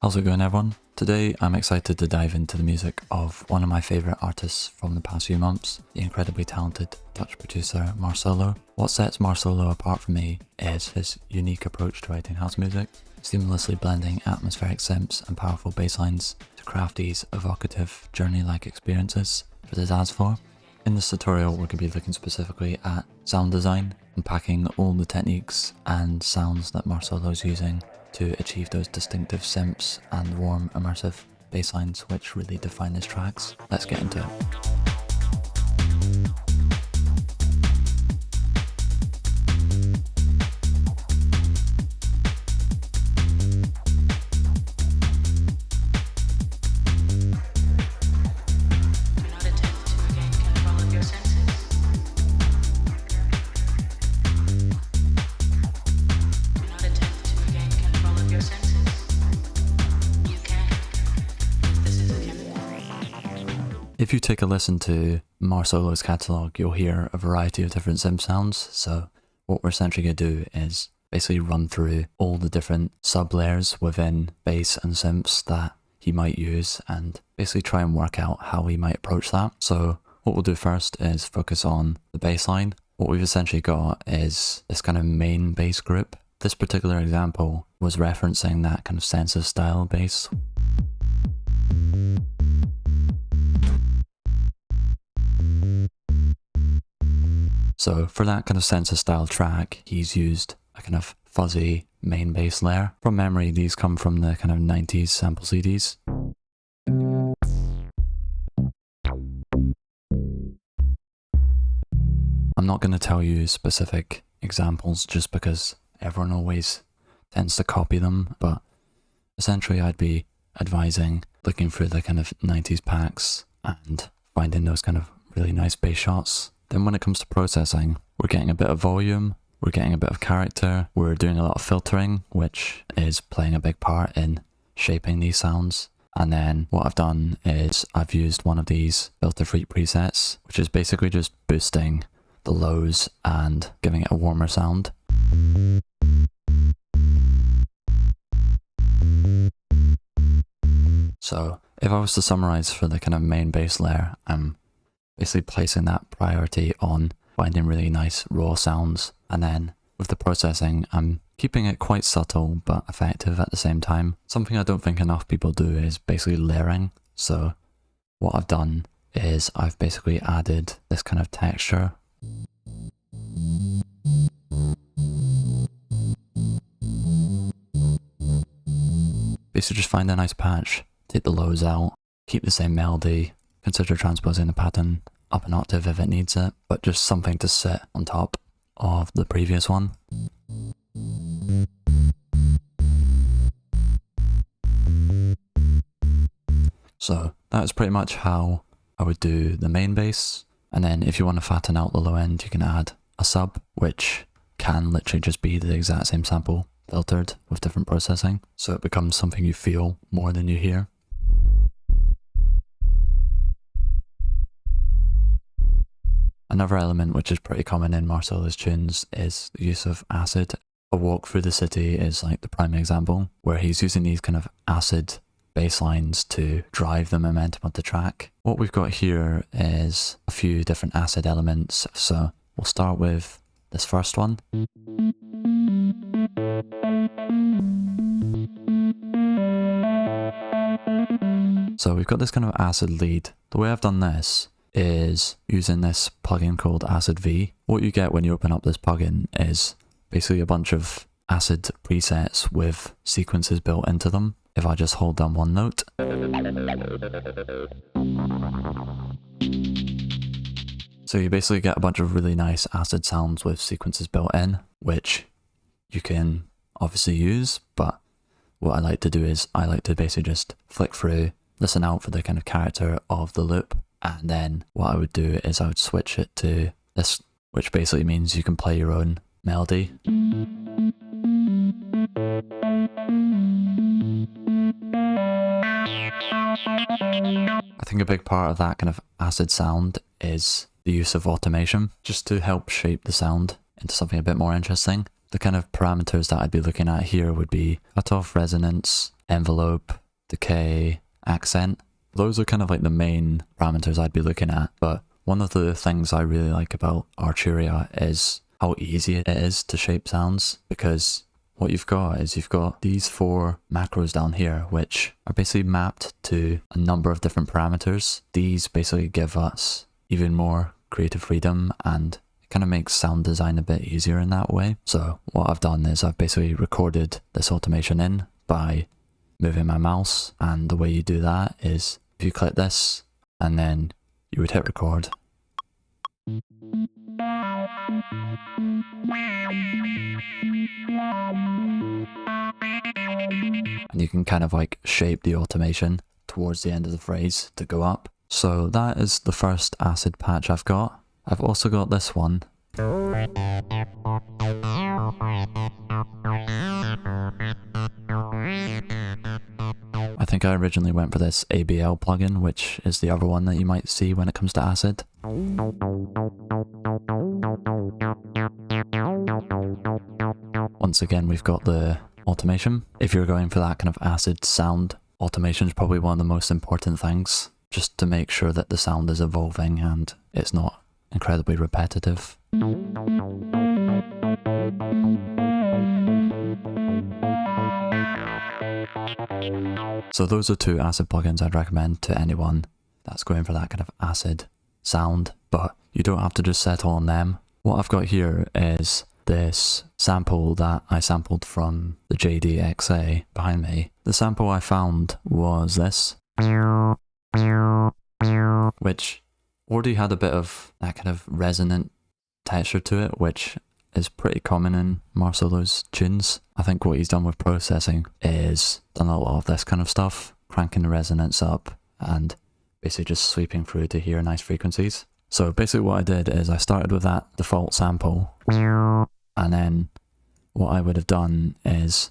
How's it going, everyone? Today I'm excited to dive into the music of one of my favourite artists from the past few months, the incredibly talented Dutch producer Marsolo. What sets Marsolo apart for me is his unique approach to writing house music, seamlessly blending atmospheric synths and powerful basslines to craft these evocative, journey-like experiences for the dance floor. In this tutorial, we're going to be looking specifically at sound design, unpacking all the techniques and sounds that Marsolo is using to achieve those distinctive synths and warm, immersive basslines which really define his tracks. Let's get into it. If you take a listen to Marsolo's catalogue, you'll hear a variety of different synth sounds. So what we're essentially going to do is basically run through all the different sub-layers within bass and synths that he might use and basically try and work out how he might approach that. So what we'll do first is focus on the bass line. What we've essentially got is this kind of main bass group. This particular example was referencing that kind of SYNTHS style bass. So for that kind of SYNTHS style track, he's used a kind of fuzzy main bass layer. From memory, these come from the kind of 90s sample CDs. I'm not going to tell you specific examples just because everyone always tends to copy them, but essentially I'd be advising looking through the kind of 90s packs and finding those kind of really nice bass shots. Then when it comes to processing, we're getting a bit of volume, we're getting a bit of character, we're doing a lot of filtering, which is playing a big part in shaping these sounds. And then what I've done is I've used one of these filter-free presets, which is basically just boosting the lows and giving it a warmer sound. So if I was to summarize for the kind of main bass layer, I'm basically placing that priority on finding really nice raw sounds, and then with the processing I'm keeping it quite subtle but effective at the same time. Something I don't think enough people do is basically layering. So what I've done is I've basically added this kind of texture. Basically just find a nice patch, take the lows out, keep the same melody, consider transposing the pattern up an octave if it needs it, but just something to sit on top of the previous one. So that's pretty much how I would do the main bass, and then if you want to fatten out the low end, you can add a sub, which can literally just be the exact same sample filtered with different processing, so it becomes something you feel more than you hear. Another element which is pretty common in Marsolo's tunes is the use of acid. A Walk Through the City is like the prime example, where he's using these kind of acid bass lines to drive the momentum of the track. What we've got here is a few different acid elements, so we'll start with this first one. So we've got this kind of acid lead. The way I've done this is using this plugin called Acid V. What you get when you open up this plugin is basically a bunch of acid presets with sequences built into them. If I just hold down one note, so you basically get a bunch of really nice acid sounds with sequences built in, which you can obviously use, but what I like to do is I like to basically just flick through, listen out for the kind of character of the loop, and then what I would do is I would switch it to this, which basically means you can play your own melody. I think a big part of that kind of acid sound is the use of automation, just to help shape the sound into something a bit more interesting. the kind of parameters that I'd be looking at here would be cutoff, resonance, envelope, decay, accent. Those are kind of like the main parameters I'd be looking at, but one of the things I really like about Arturia is how easy it is to shape sounds, because what you've got is you've got these 4 macros down here, which are basically mapped to a number of different parameters. These basically give us even more creative freedom, and it kind of makes sound design a bit easier in that way. So what I've done is I've basically recorded this automation in by moving my mouse, and the way you do that is if you click this and then you would hit record. And you can kind of like shape the automation towards the end of the phrase to go up. So that is the first acid patch I've got. I've also got this one. I think I originally went for this ABL plugin, which is the other one that you might see when it comes to acid. Once again, we've got the automation. If you're going for that kind of acid sound, automation is probably one of the most important things, just to make sure that the sound is evolving and it's not incredibly repetitive. So those are 2 acid plugins I'd recommend to anyone that's going for that kind of acid sound, but you don't have to just settle on them. What I've got here is this sample that I sampled from the JDXA behind me. The sample I found was this, which already had a bit of that kind of resonant texture to it, which is pretty common in Marsolo's tunes. I think what he's done with processing is done a lot of this kind of stuff, cranking the resonance up and basically just sweeping through to hear nice frequencies. So basically what I did is I started with that default sample, and then what I would have done is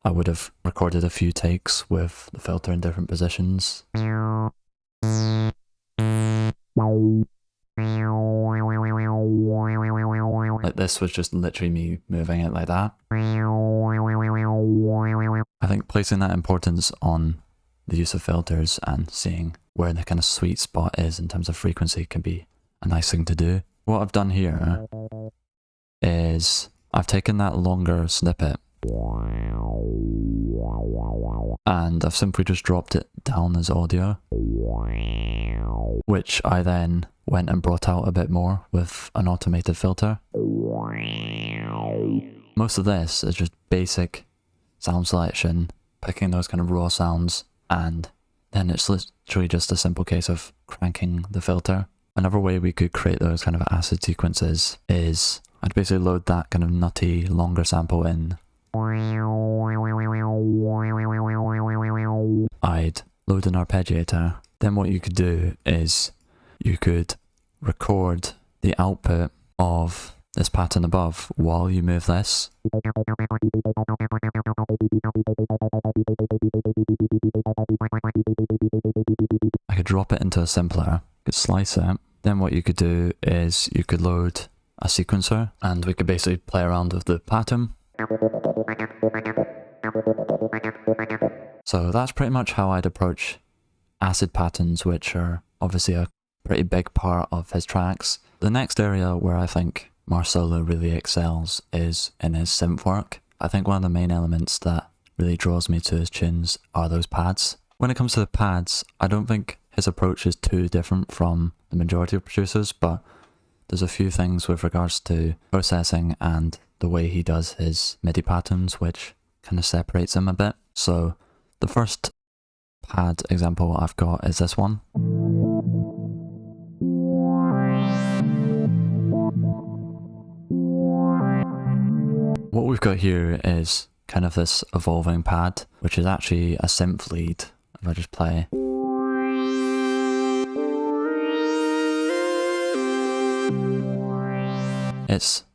I would have recorded a few takes with the filter in different positions. Like this was just literally me moving it like that. I think placing that importance on the use of filters and seeing where the kind of sweet spot is in terms of frequency can be a nice thing to do. What I've done here is I've taken that longer snippet and I've simply just dropped it down as audio, which I then went and brought out a bit more with an automated filter. Most of this is just basic sound selection, picking those kind of raw sounds, and then it's literally just a simple case of cranking the filter. Another way we could create those kind of acid sequences is I'd basically load that kind of nutty longer sample in. I'd load an arpeggiator. Then what you could do is you could record the output of this pattern above while you move this. I could drop it into a sampler, could slice it. Then what you could do is you could load a sequencer and we could basically play around with the pattern. So that's pretty much how I'd approach acid patterns, which are obviously a pretty big part of his tracks. The next area where I think Marsolo really excels is in his synth work. I think one of the main elements that really draws me to his tunes are those pads. When it comes to the pads, I don't think his approach is too different from the majority of producers, but there's a few things with regards to processing and the way he does his MIDI patterns which kind of separates him a bit. So the first pad example I've got is this one. What we've got here is kind of this evolving pad, which is actually a synth lead. If I just play. It's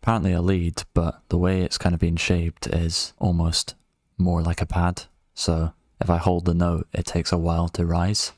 apparently a lead, but the way it's kind of been shaped is almost more like a pad. So if I hold the note, it takes a while to rise.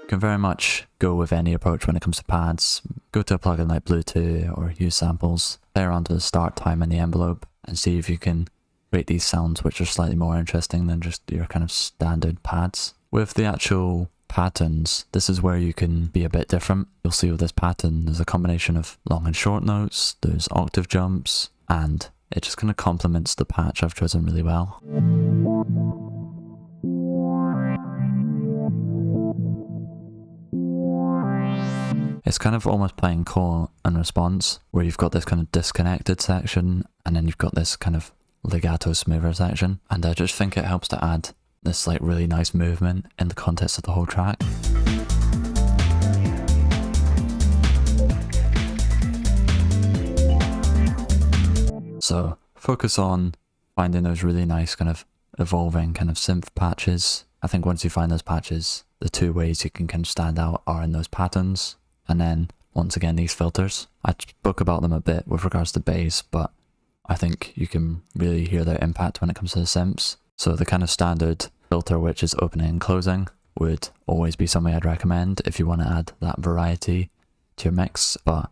You can very much go with any approach when it comes to pads. Go to a plugin like Bluetooth or use samples, play around with the start time and the envelope, and see if you can create these sounds which are slightly more interesting than just your kind of standard pads. With the actual patterns, this is where you can be a bit different. You'll see with this pattern, there's a combination of long and short notes, there's octave jumps, and it just kind of complements the patch I've chosen really well. It's kind of almost playing call and response, where you've got this kind of disconnected section, and then you've got this kind of legato smoother section. And I just think it helps to add this like really nice movement in the context of the whole track. So focus on finding those really nice kind of evolving kind of synth patches. I think once you find those patches, the two ways you can kind of stand out are in those patterns. And then, once again, these filters. I spoke about them a bit with regards to bass, but I think you can really hear their impact when it comes to the synths. So the kind of standard filter, which is opening and closing, would always be something I'd recommend if you want to add that variety to your mix. But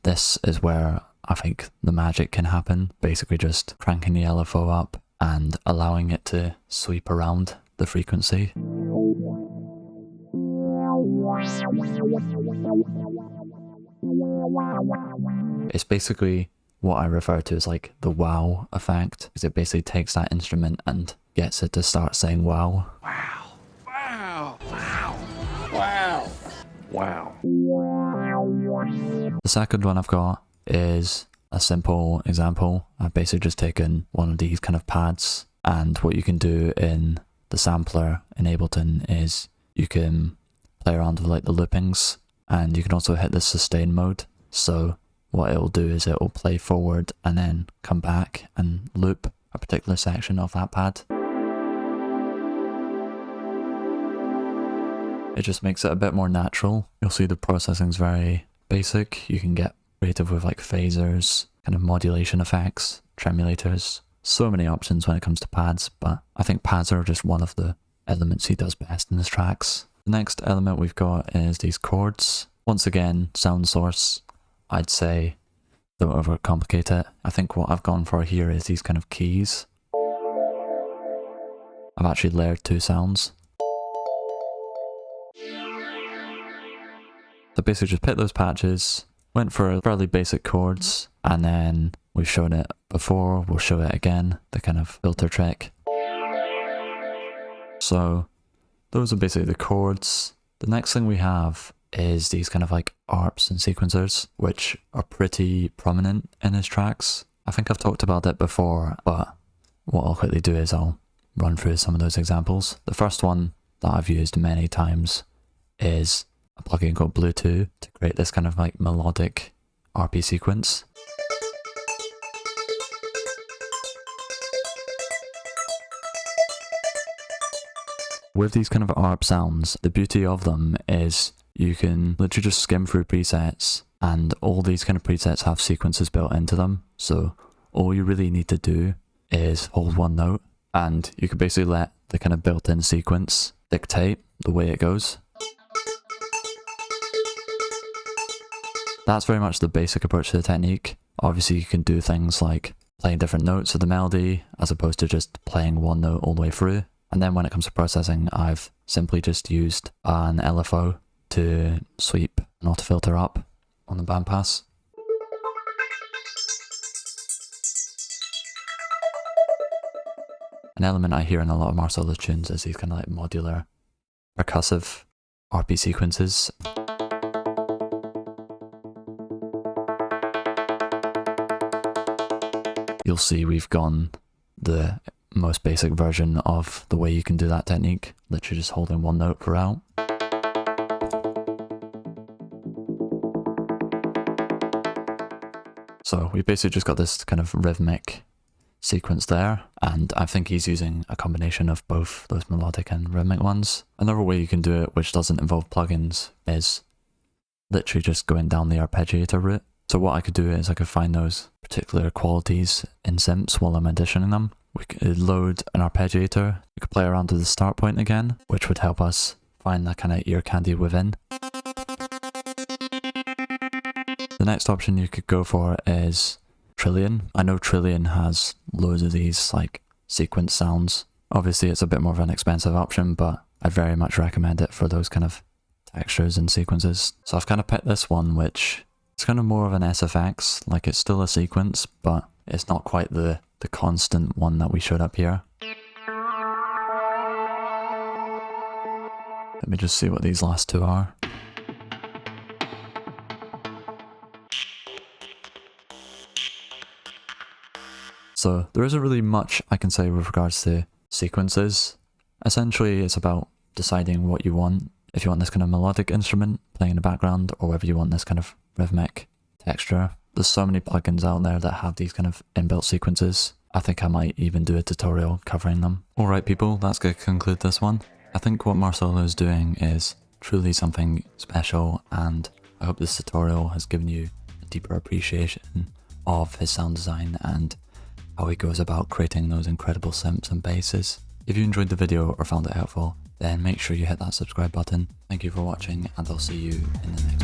this is where I think the magic can happen. Basically just cranking the LFO up and allowing it to sweep around the frequency. It's basically what I refer to as like the wow effect, because it basically takes that instrument and gets it to start saying wow. Wow, wow, wow, wow, wow. The second one I've got is a simple example. I've basically just taken one of these kind of pads, and what you can do in the sampler in Ableton is you can play around with like the loopings, and you can also hit the sustain mode. So what it will do is it will play forward and then come back and loop a particular section of that pad. It just makes it a bit more natural. You'll see the processing's very basic. You can get creative with like phasers, kind of modulation effects, tremulators. So many options when it comes to pads, but I think pads are just one of the elements he does best in his tracks. The next element we've got is these chords. Once again, sound source, I'd say don't overcomplicate it. I think what I've gone for here is these kind of keys. I've actually layered two sounds. So basically just picked those patches, went for fairly basic chords, and then we've shown it before, we'll show it again, the kind of filter trick. So those are basically the chords. The next thing we have is these kind of like arps and sequencers, which are pretty prominent in his tracks. I think I've talked about it before, but what I'll quickly do is I'll run through some of those examples. The first one that I've used many times is a plugin called Bluetooth to create this kind of like melodic RP sequence. With these kind of ARP sounds, the beauty of them is you can literally just skim through presets, and all these kind of presets have sequences built into them. So all you really need to do is hold one note, and you can basically let the kind of built-in sequence dictate the way it goes. That's very much the basic approach to the technique. Obviously you can do things like playing different notes of the melody as opposed to just playing one note all the way through. And then when it comes to processing, I've simply just used an LFO to sweep an auto filter up on the bandpass. An element I hear in a lot of Marsolo tunes is these kind of like modular, percussive RP sequences. You'll see we've gone the most basic version of the way you can do that technique, literally just holding one note throughout. So we basically just got this kind of rhythmic sequence there, and I think he's using a combination of both those melodic and rhythmic ones. Another way you can do it, which doesn't involve plugins, is literally just going down the arpeggiator route. So what I could do is I could find those particular qualities in synths while I'm auditioning them. We could load an arpeggiator, we could play around to the start point again, which would help us find that kind of ear candy within. The next option you could go for is Trillion. I know Trillion has loads of these like sequence sounds. Obviously it's a bit more of an expensive option, but I very much recommend it for those kind of textures and sequences. So I've kind of picked this one, which it's kind of more of an SFX, like it's still a sequence, but it's not quite the constant one that we showed up here. Let me just see what these last two are. So there isn't really much I can say with regards to sequences. Essentially it's about deciding what you want. If you want this kind of melodic instrument playing in the background, or whether you want this kind of rhythmic texture. There's so many plugins out there that have these kind of inbuilt sequences. I think I might even do a tutorial covering them. Alright people, that's going to conclude this one. I think what Marsolo is doing is truly something special, and I hope this tutorial has given you a deeper appreciation of his sound design and how he goes about creating those incredible synths and basses. If you enjoyed the video or found it helpful, then make sure you hit that subscribe button. Thank you for watching, and I'll see you in the next